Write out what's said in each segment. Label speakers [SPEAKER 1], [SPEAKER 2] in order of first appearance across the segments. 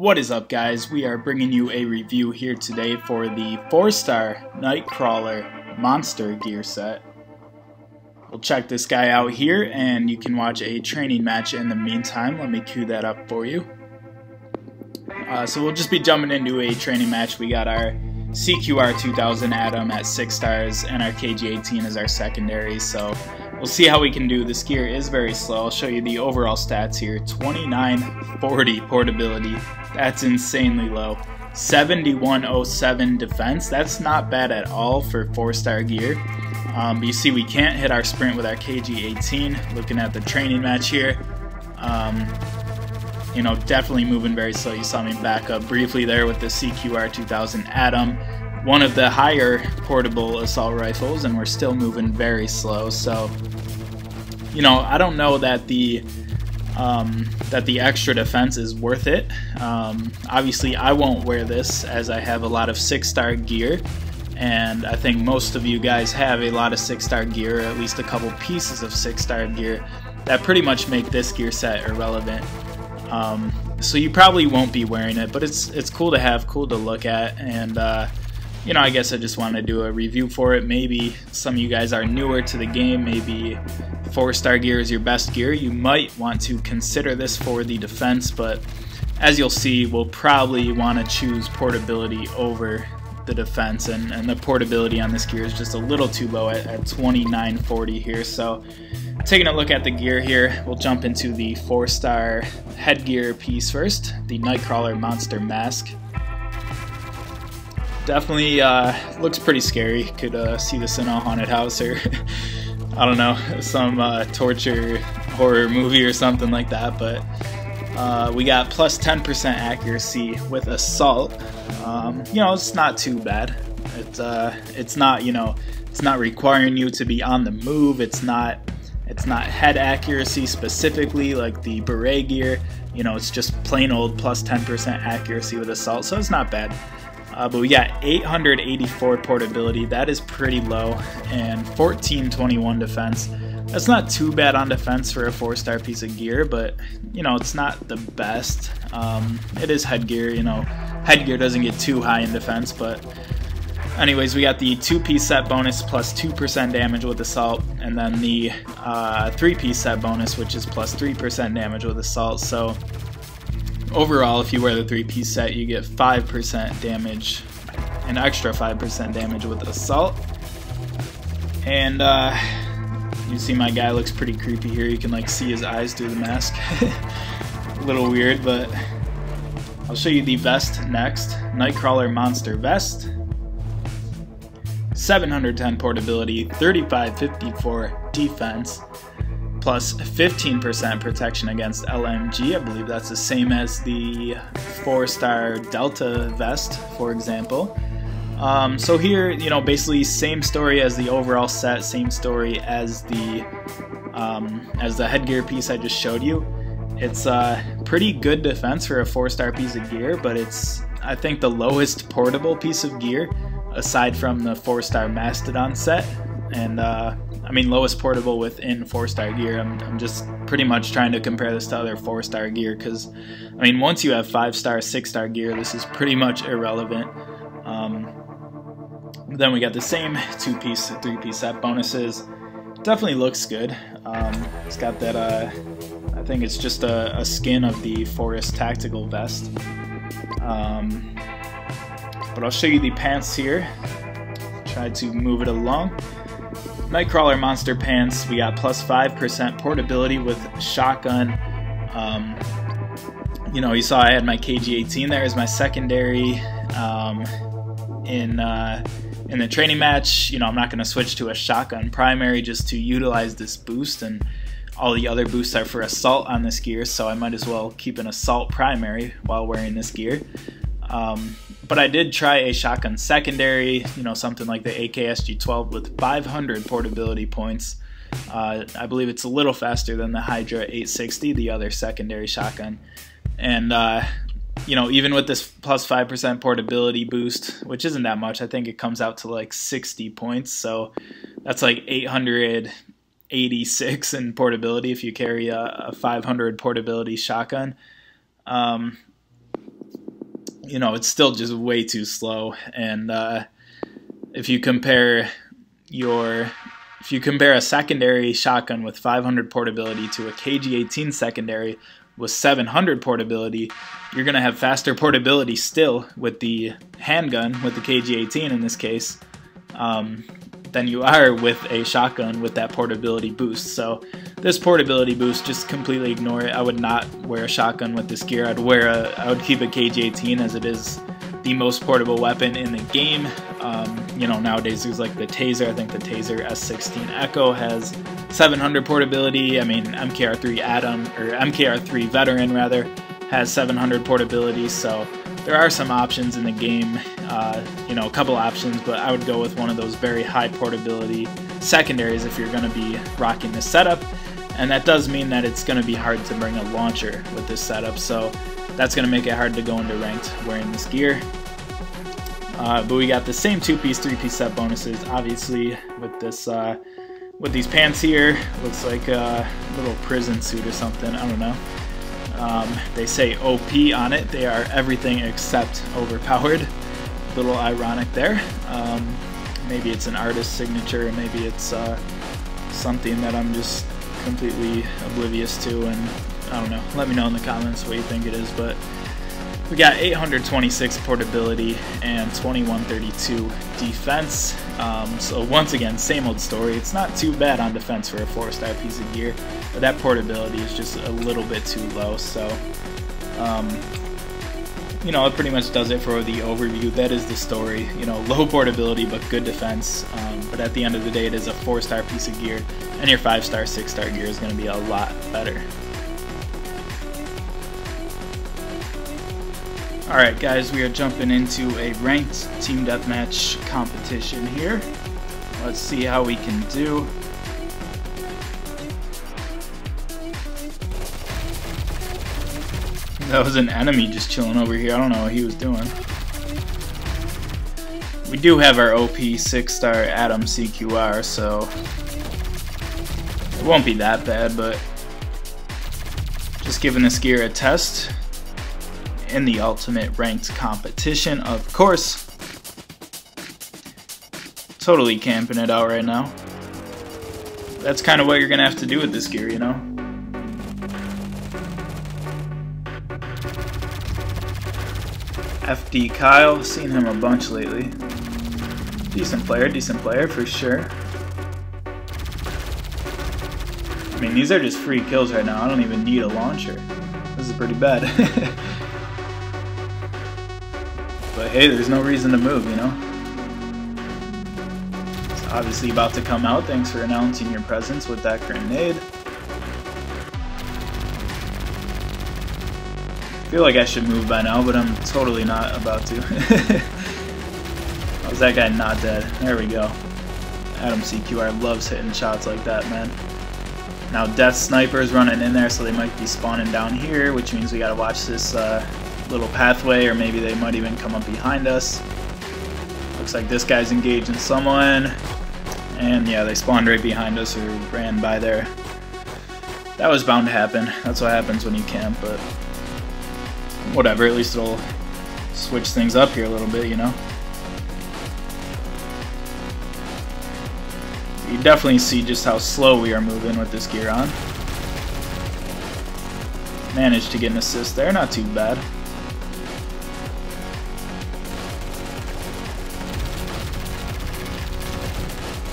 [SPEAKER 1] What is up, guys? We are bringing you a review here today for the 4-star Nightcrawler Monster gear set. We'll check this guy out here and you can watch a training match in the meantime. Let me cue that up for you. So we'll just be jumping into a training match. We got our CQR 2000 Atom at 6 stars and our KG18 as our secondary. So we'll see how we can do. This gear is very slow. I'll show you the overall stats here. 2940 portability. That's insanely low. 7107 defense. That's not bad at all for 4-star gear. But you see we can't hit our sprint with our KG18. Looking at the training match here. You know, definitely moving very slow. You saw me back up briefly there with the CQR 2000 Atom. One of the higher portable assault rifles, and we're still moving very slow. So, you know, I don't know that the extra defense is worth it. Obviously, I won't wear this as I have a lot of 6-star gear, and I think most of you guys have a lot of 6-star gear, or at least a couple pieces of 6-star gear that pretty much make this gear set irrelevant. So you probably won't be wearing it, but it's cool to have, cool to look at, and you know, I guess I just want to do a review for it. Maybe some of you guys are newer to the game, maybe 4-star gear is your best gear. You might want to consider this for the defense, but as you'll see, we'll probably want to choose portability over the defense, and the portability on this gear is just a little too low at 2940 here. So taking a look at the gear here, we'll jump into the 4-star headgear piece first, the Nightcrawler Monster mask. Definitely looks pretty scary. Could see this in a haunted house or I don't know, some torture horror movie or something like that. But we got plus 10% accuracy with assault. You know, it's not too bad. It's not, you know, it's not requiring you to be on the move. It's not head accuracy specifically like the beret gear. You know, it's just plain old plus 10% accuracy with assault, so it's not bad. But we got 884 portability. That is pretty low, and 1421 defense. That's not too bad on defense for a 4-star piece of gear, but you know, it's not the best. It is headgear. You know, headgear doesn't get too high in defense, but anyways, we got the 2-piece set bonus plus 2% damage with assault, and then the 3-piece set bonus, which is plus 3% damage with assault. So overall, if you wear the 3-piece set, you get 5% damage, an extra 5% damage with assault. And you see my guy looks pretty creepy here. You can like see his eyes through the mask. A little weird, but I'll show you the vest next. Nightcrawler Monster vest. 710 portability, 3554 defense, plus 15% protection against LMG. I believe that's the same as the 4-star Delta vest, for example. So here, you know, basically same story as the overall set, same story as the headgear piece I just showed you. It's pretty good defense for a 4-star piece of gear, but it's, I think, the lowest portable piece of gear aside from the 4-star Mastodon set. And I mean, lowest portable within 4-star gear. I'm just pretty much trying to compare this to other 4-star gear, because I mean, once you have 5-star, 6-star gear, this is pretty much irrelevant. Then we got the same 2-piece, 3-piece set bonuses. Definitely looks good. It's got that I think it's just a skin of the Forest Tactical vest. But I'll show you the pants here. Try to move it along. Nightcrawler Monster pants, we got plus 5% portability with shotgun. You know, you saw I had my KG18 there as my secondary. In the training match, you know, I'm not going to switch to a shotgun primary just to utilize this boost, and all the other boosts are for assault on this gear, so I might as well keep an assault primary while wearing this gear. But I did try a shotgun secondary, you know, something like the AKSG-12 with 500 portability points. I believe it's a little faster than the Hydra 860, the other secondary shotgun. And, you know, even with this plus 5% portability boost, which isn't that much, I think it comes out to like 60 points. So that's like 886 in portability if you carry a 500 portability shotgun. you know, it's still just way too slow. And if you compare a secondary shotgun with 500 portability to a KG-18 secondary with 700 portability, you're going to have faster portability still with the handgun, with the KG-18 in this case, than you are with a shotgun with that portability boost. So this portability boost, just completely ignore it. I would not wear a shotgun with this gear. I would keep a KG-18 as it is the most portable weapon in the game. You know, nowadays there's like the Taser. I think the Taser S16 Echo has 700 portability. I mean, MKR3 Atom, or MKR3 Veteran rather, has 700 portability. So there are some options in the game, you know, a couple options, but I would go with one of those very high portability secondaries if you're going to be rocking this setup. And that does mean that it's going to be hard to bring a launcher with this setup, so that's going to make it hard to go into ranked wearing this gear. But we got the same 2-piece, 3-piece set bonuses, obviously, with this, with these pants here. Looks like a little prison suit or something, I don't know. They say OP on it. They are everything except overpowered. A little ironic there. Maybe it's an artist's signature, or maybe it's something that I'm just completely oblivious to, and I don't know. Let me know in the comments what you think it is. But we got 826 portability and 2132 defense. So once again, same old story. It's not too bad on defense for a 4-star piece of gear, but that portability is just a little bit too low. So you know, it pretty much does it for the overview. That is the story. You know, low portability but good defense. But at the end of the day, it is a 4-star piece of gear, and your 5-star, 6-star gear is going to be a lot better. Alright guys, we are jumping into a ranked team deathmatch competition here. Let's see how we can do. That was an enemy just chilling over here. I don't know what he was doing. We do have our OP 6-star Atom CQR, so it won't be that bad, but just giving this gear a test in the ultimate ranked competition, of course. Totally camping it out right now. That's kind of what you're gonna have to do with this gear, you know. FD Kyle, seen him a bunch lately. Decent player for sure. I mean, these are just free kills right now. I don't even need a launcher. This is pretty bad. But hey, there's no reason to move, you know? It's obviously about to come out. Thanks for announcing your presence with that grenade. I feel like I should move by now, but I'm totally not about to. How's that guy not dead? There we go. Atom CQR loves hitting shots like that, man. Now Death Sniper is running in there, so they might be spawning down here, which means we gotta watch this little pathway, or maybe they might even come up behind us. Looks like this guy's engaging someone, and yeah, they spawned right behind us or ran by there. That was bound to happen. That's what happens when you camp, but whatever, at least it'll switch things up here a little bit, you know. You definitely see just how slow we are moving with this gear on. Managed to get an assist there, not too bad.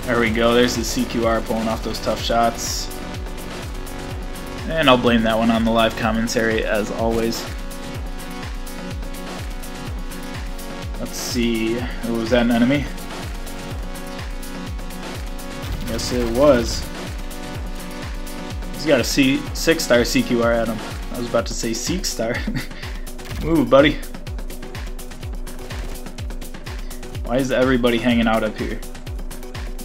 [SPEAKER 1] There we go, there's the CQR pulling off those tough shots. And I'll blame that one on the live commentary as always. Let's see, was that an enemy? Yes it was. He's got a 6-star CQR at him. I was about to say Seek-star. Move, buddy. Why is everybody hanging out up here?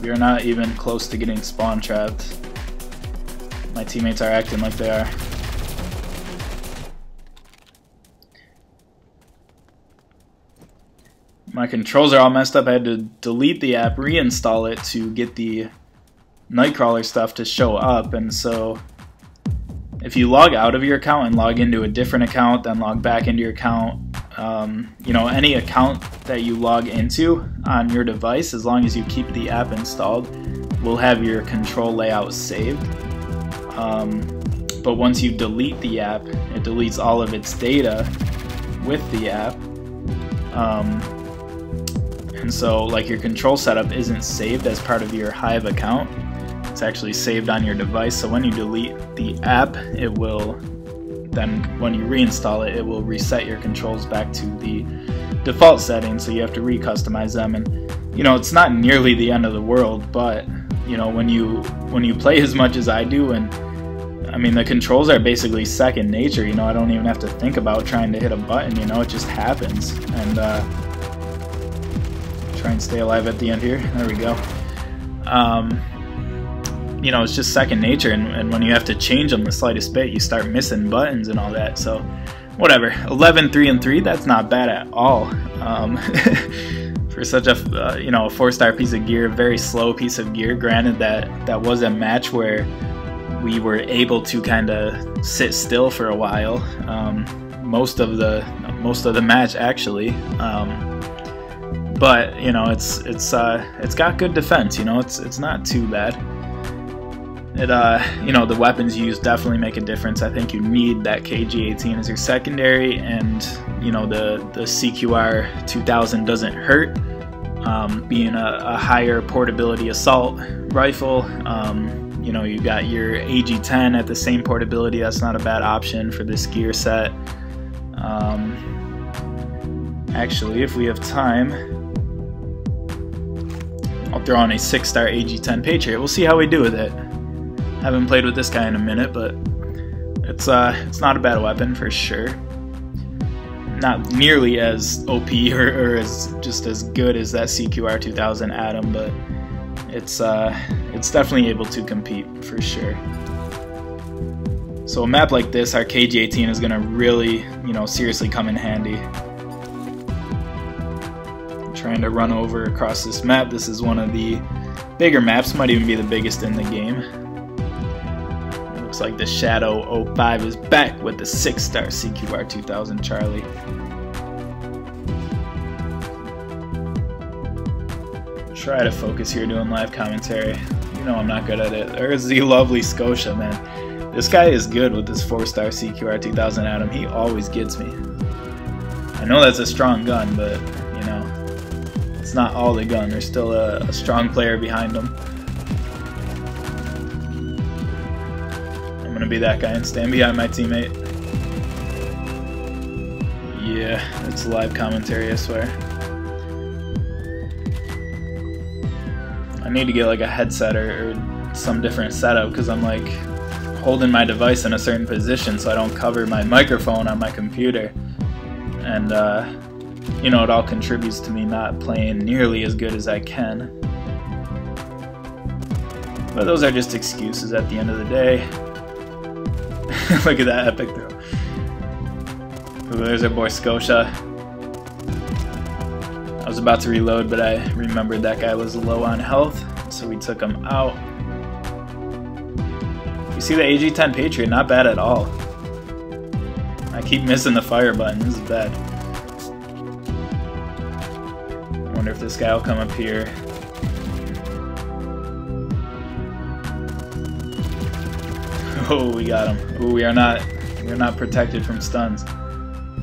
[SPEAKER 1] We are not even close to getting spawn trapped. My teammates are acting like they are. My controls are all messed up. I had to delete the app, reinstall it to get the Nightcrawler stuff to show up, and so if you log out of your account and log into a different account, then log back into your account, You know, any account that you log into on your device, as long as you keep the app installed, will have your control layout saved. But once you delete the app, it deletes all of its data with the app. And so like your control setup isn't saved as part of your Hive account. It's actually saved on your device. So when you delete the app, it will then, when you reinstall it, it will reset your controls back to the default settings. So you have to re-customize them. And you know, it's not nearly the end of the world, but you know, when you play as much as I do, and I mean, the controls are basically second nature. You know, I don't even have to think about trying to hit a button. You know, it just happens. And try and stay alive at the end here. There we go. You know, it's just second nature, and when you have to change them the slightest bit, you start missing buttons and all that. So, whatever. 11, 3, and 3. That's not bad at all. For such a you know, a 4-star piece of gear, very slow piece of gear. Granted, that was a match where we were able to kind of sit still for a while, most of the match actually. But you know, it's got good defense. You know, it's not too bad. It you know, the weapons used definitely make a difference. I think you need that KG-18 as your secondary, and you know, the CQR 2000 doesn't hurt. Being a higher portability assault rifle. You know, you got your AG-10 at the same portability. That's not a bad option for this gear set. Actually, if we have time, I'll throw on a 6-star AG-10 Patriot. We'll see how we do with it. Haven't played with this guy in a minute, but it's not a bad weapon for sure. Not nearly as OP or as just as good as that CQR 2000 Atom, but it's definitely able to compete for sure. So a map like this, our KG-18 is gonna really, you know, seriously come in handy. I'm trying to run over across this map. This is one of the bigger maps, might even be the biggest in the game. It looks like the Shadow 05 is back with the 6-star CQR 2000 Charlie. Try to focus here doing live commentary. You know I'm not good at it. There's the lovely Scotia, man. This guy is good with this 4-star CQR 2000 Atom. He always gets me. I know that's a strong gun, but you know, it's not all the gun. There's still a strong player behind him. I'm gonna be that guy and stand behind my teammate. Yeah, it's live commentary, I swear. I need to get like a headset or some different setup, because I'm like holding my device in a certain position so I don't cover my microphone on my computer, and you know, it all contributes to me not playing nearly as good as I can. But those are just excuses at the end of the day. Look at that epic throw. Ooh, there's our boy Scotia. I was about to reload, but I remembered that guy was low on health, so we took him out. You see the AG-10 Patriot, not bad at all. I keep missing the fire button, this is bad. I wonder if this guy will come up here. Oh, we got him. Ooh, we are not protected from stuns.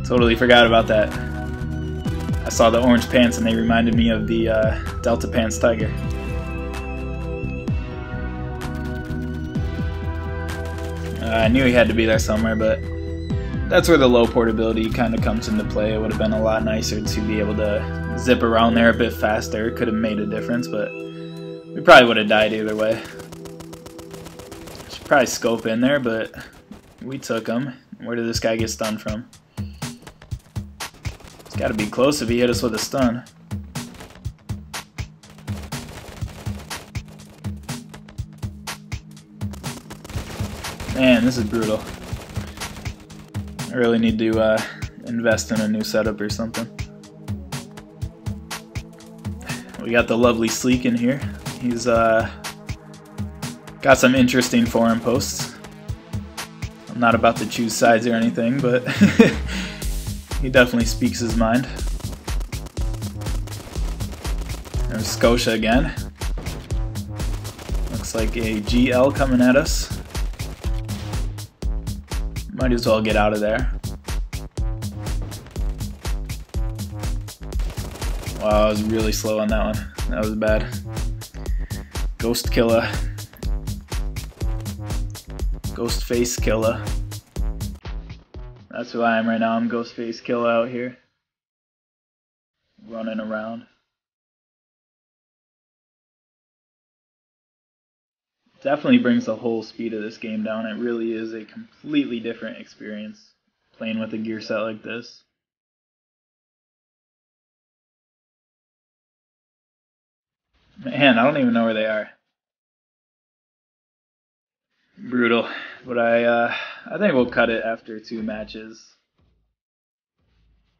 [SPEAKER 1] Totally forgot about that. I saw the orange pants and they reminded me of the Delta Pants Tiger. I knew he had to be there somewhere, but that's where the low portability kind of comes into play. It would have been a lot nicer to be able to zip around there a bit faster. It could have made a difference, but we probably would have died either way. Should probably scope in there, but we took him. Where did this guy get stunned from? Got to be close if he hit us with a stun. Man, this is brutal. I really need to invest in a new setup or something. We got the lovely Sleek in here. He's got some interesting forum posts. I'm not about to choose sides or anything, but He definitely speaks his mind. There's Scotia again. Looks like a GL coming at us. Might as well get out of there. Wow, I was really slow on that one. That was bad. Ghost Killer. Ghost Face Killer. That's who I am right now. I'm Ghost Face Killer out here. Running around. Definitely brings the whole speed of this game down. It really is a completely different experience playing with a gear set like this. Man, I don't even know where they are. Brutal. But I think we'll cut it after 2 matches.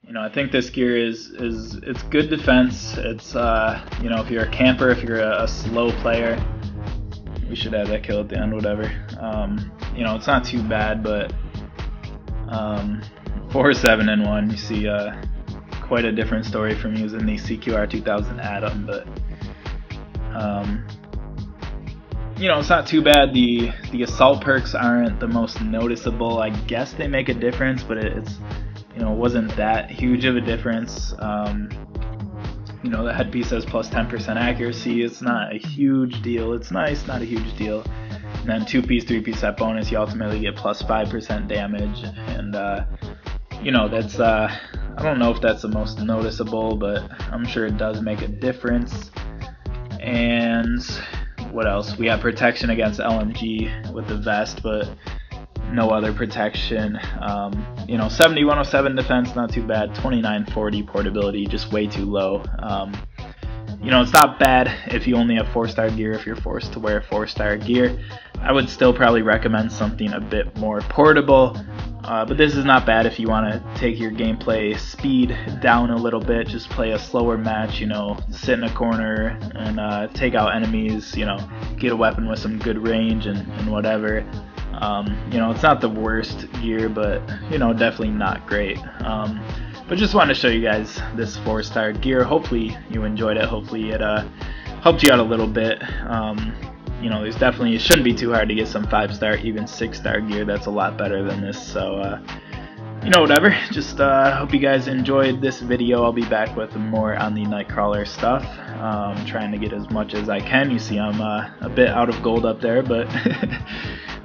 [SPEAKER 1] You know, I think this gear is it's good defense. It's you know, if you're a camper, if you're a slow player, we should have that kill at the end, whatever. You know, it's not too bad, but 4, 7, and 1, you see quite a different story from using the CQR 2000 add-on, but you know, it's not too bad. The assault perks aren't the most noticeable. I guess they make a difference, but it's, you know, it wasn't that huge of a difference. You know, the headpiece has plus 10% accuracy. It's not a huge deal. It's nice, not a huge deal. And then 2-piece, 3-piece set bonus, you ultimately get plus 5% damage. And you know, that's I don't know if that's the most noticeable, but I'm sure it does make a difference. And what else? We have protection against LMG with the vest, but no other protection. You know, 70, 107 defense, not too bad. 29, 40 portability, just way too low. You know, it's not bad if you only have 4-star gear, if you're forced to wear 4-star gear. I would still probably recommend something a bit more portable. But this is not bad if you want to take your gameplay speed down a little bit, just play a slower match, you know, sit in a corner and take out enemies, you know, get a weapon with some good range and whatever. You know, it's not the worst gear, but, you know, definitely not great. But just wanted to show you guys this 4-star gear. Hopefully you enjoyed it. Hopefully it helped you out a little bit. You know, there's definitely, it shouldn't be too hard to get some 5-star, even 6-star gear. That's a lot better than this. So, you know, whatever. Just hope you guys enjoyed this video. I'll be back with more on the Nightcrawler stuff. Trying to get as much as I can. You see I'm a bit out of gold up there, but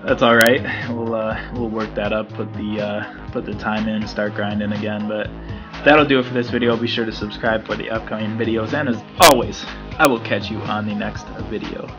[SPEAKER 1] that's all right. We'll work that up. Put the time in, start grinding again. But that'll do it for this video. Be sure to subscribe for the upcoming videos, and as always, I will catch you on the next video.